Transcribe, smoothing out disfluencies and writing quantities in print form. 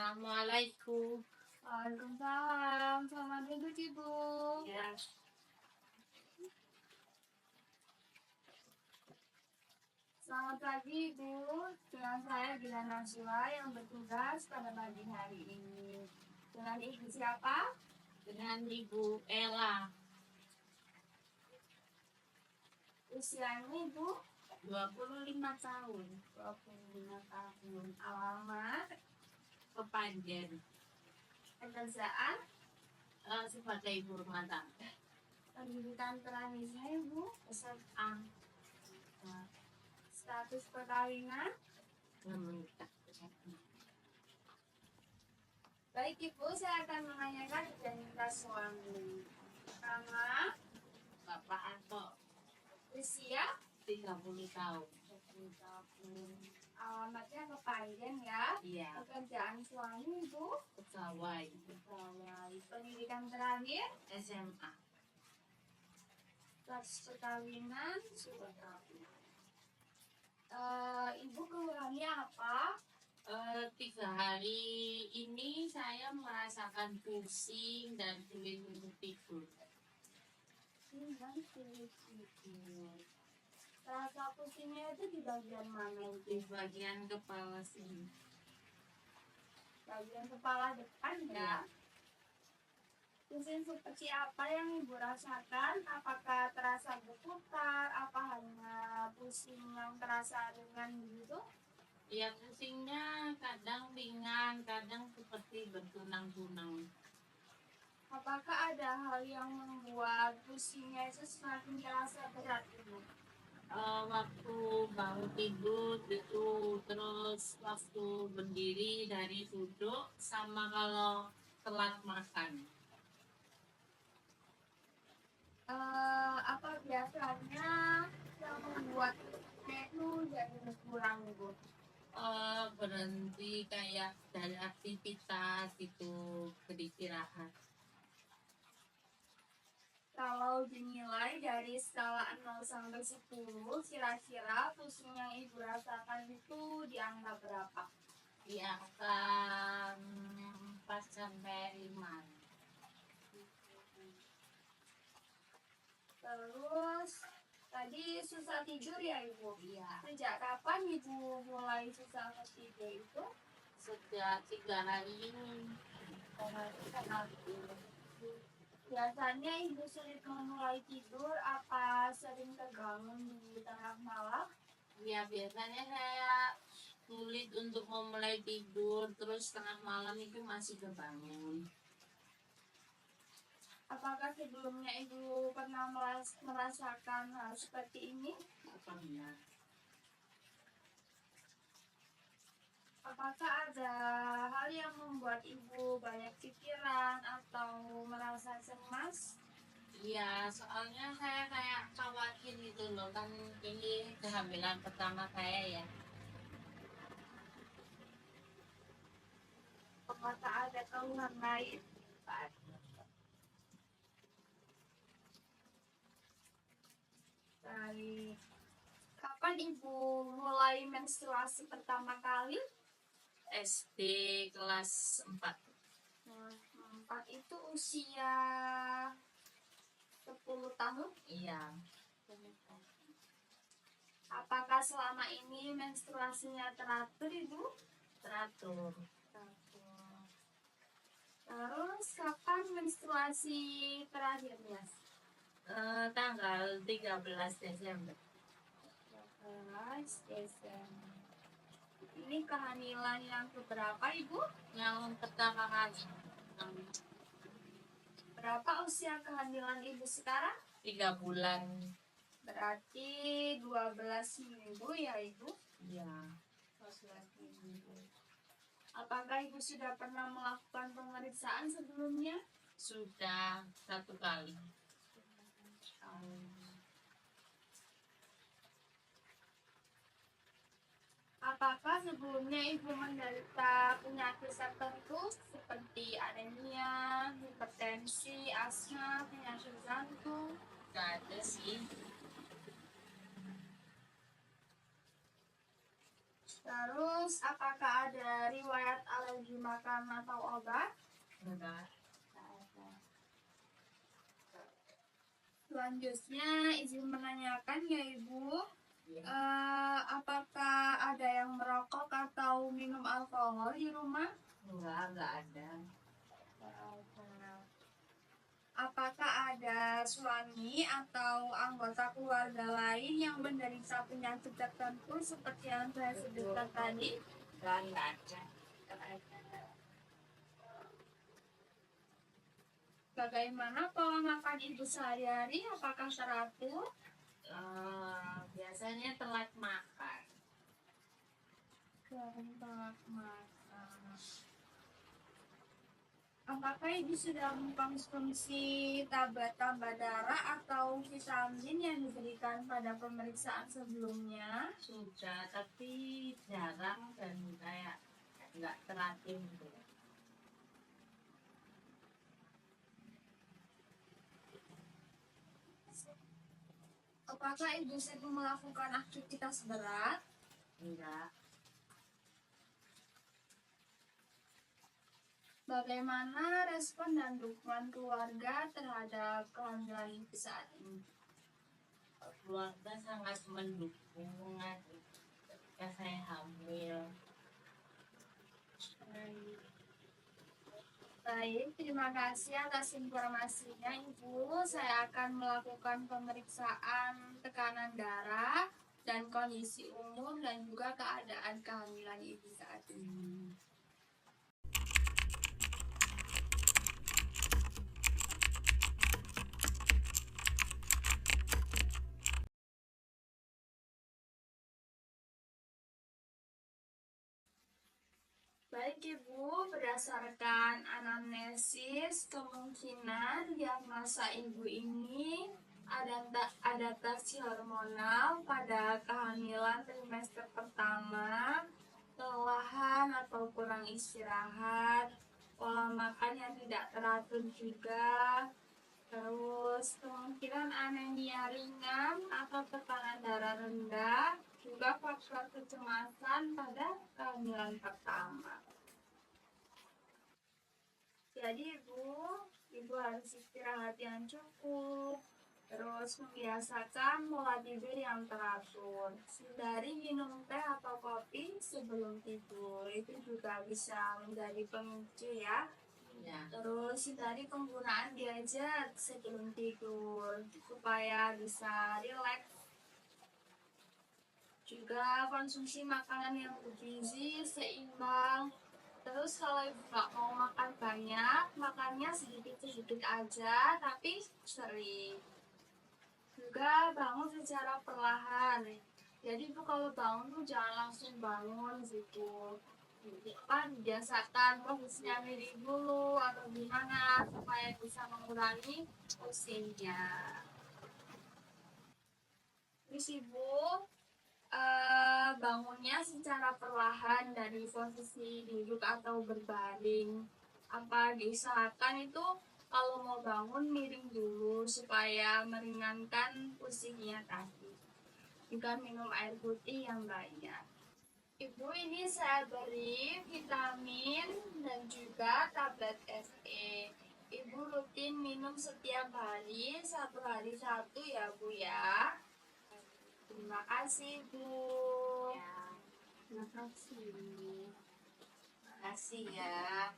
Assalamualaikum. Waalaikumsalam. Selamat minggu, Ibu. Ya, Selamat pagi, Ibu. Dengan saya Gila Naswa yang bertugas pada pagi hari ini. Dengan Ibu siapa? dengan Ibu Ella, Usianya Ibu 25 tahun, 25 tahun. Alamat, Kepanjen, pekerjaan, sebagai ibu rumah tangga, pendidikan terakhirnya Ibu, SMA, status perkawinan. menikah. Baik Ibu, saya akan menanyakan identitas suami. Nama, Bapak Anto, usia, 30 tahun. alamatnya Kepanjen ya. Iya, Pekerjaan suami Ibu, pegawai pegawai. Pendidikan terakhir, SMA. status perkawinan, sudah kawin. Ibu keluhannya apa? 3 hari ini saya merasakan pusing dan sulit untuk tidur. Dan sulit tidur. Rasa pusingnya itu di bagian mana Di Ibu? bagian kepala sini. Bagian kepala depan ya. Pusing seperti apa yang Ibu rasakan? Apakah terasa berputar? Apa hanya pusing yang terasa ringan begitu? Ya, pusingnya kadang ringan, kadang seperti bertunang-tunang. Apakah ada hal yang membuat pusingnya itu semakin terasa berat Ibu? Waktu bangun tidur itu, terus waktu berdiri dari duduk, sama kalau telat makan. Apa biasanya yang membuat pusingnya itu jadi berkurang Ibu? Berhenti kayak dari aktivitas itu, beristirahat. Kalau dinilai dari skala 0 sampai 10, kira-kira pusing yang Ibu rasakan itu di angka berapa? Di angka 4 sampai 5. Terus, tadi susah tidur ya Ibu? Iya, Sejak kapan Ibu mulai susah tidur itu? sejak 3 hari ini. Biasanya Ibu sulit memulai tidur, apa sering terbangun di tengah malam? Ya, biasanya saya sulit untuk memulai tidur, terus tengah malam itu masih kebangun. Apakah sebelumnya Ibu pernah merasakan hal seperti ini? Apa benar? Apakah ada hal yang membuat Ibu banyak pikiran atau merasa cemas? Iya, soalnya saya kayak khawatir gitu loh, kan ini kehamilan pertama saya ya. Apakah ada keluhan lain? Baik. Kapan Ibu mulai menstruasi pertama kali? SD kelas 4. 4 itu usia 10 tahun. Iya, Apakah selama ini menstruasinya teratur Ibu? teratur. Terus kapan menstruasi terakhirnya? Tanggal 13 Desember. 12 Desember. Ini kehamilan yang keberapa Ibu? Yang pertama kali, Berapa usia kehamilan Ibu sekarang? 3 bulan. Berarti 12 minggu ya Ibu? Iya. 12 minggu. Apakah Ibu sudah pernah melakukan pemeriksaan sebelumnya? Sudah 1 kali. Apakah sebelumnya Ibu menderita penyakit tertentu seperti anemia, hipertensi, asma, penyakit jantung? Gak ada sih. Terus apakah ada riwayat alergi makanan atau obat? Enggak ada. Selanjutnya, izin menanyakan ya Ibu, Ya. apakah ada yang merokok atau minum alkohol di rumah? Enggak ada. Apakah ada suami atau anggota keluarga lain yang menderita penyakit tertentu seperti yang saya sebutkan tadi? Enggak ada. Enggak ada. Bagaimana pola makan Ibu sehari-hari? Apakah teratur? Biasanya telat makan. Telat makan. Apakah Ibu sudah mengkonsumsi tablet tambah darah atau vitamin yang diberikan pada pemeriksaan sebelumnya? Sudah, tapi jarang dan kayak nggak teratur gitu. Apakah Ibu sering melakukan aktivitas berat? Enggak. Bagaimana respon dan dukungan keluarga terhadap kehamilan Ibu saat ini? Keluarga sangat mendukung ketika saya hamil. Baik, terima kasih atas informasinya Ibu. Saya akan melakukan pemeriksaan tekanan darah dan kondisi umum dan juga keadaan kehamilan Ibu saat ini. Baik Ibu, berdasarkan anamnesis, kemungkinan diagnosa Ibu ini adaptasi hormonal pada kehamilan trimester pertama, kelelahan atau kurang istirahat, pola makan yang tidak teratur juga, terus kemungkinan anemia ringan atau tekanan darah rendah, juga faktor kecemasan pada kehamilan pertama. Jadi Ibu harus istirahat yang cukup, terus membiasakan pola tidur yang teratur. Hindari minum teh atau kopi sebelum tidur, itu juga bisa menjadi pemicu ya. Ya. Terus hindari penggunaan gadget sebelum tidur supaya bisa rileks. Juga konsumsi makanan yang bergizi, seimbang. Terus kalau Ibu nggak mau makan banyak, makannya sedikit-sedikit aja, tapi sering. Juga bangun secara perlahan. Jadi Ibu kalau bangun tuh jangan langsung bangun gitu. Biasakan posisinya miring dulu atau gimana supaya bisa mengurangi pusingnya. Terus Ibu bangunnya secara perlahan dari posisi duduk atau berbaring. Apa diusahakan itu kalau mau bangun miring dulu supaya meringankan pusingnya tadi. Juga minum air putih yang banyak. Ibu, ini saya beri vitamin dan juga tablet Fe. Ibu rutin minum setiap hari, 1 hari 1 ya Bu ya. Terima kasih Bu. Ya. Terima kasih. Makasih ya.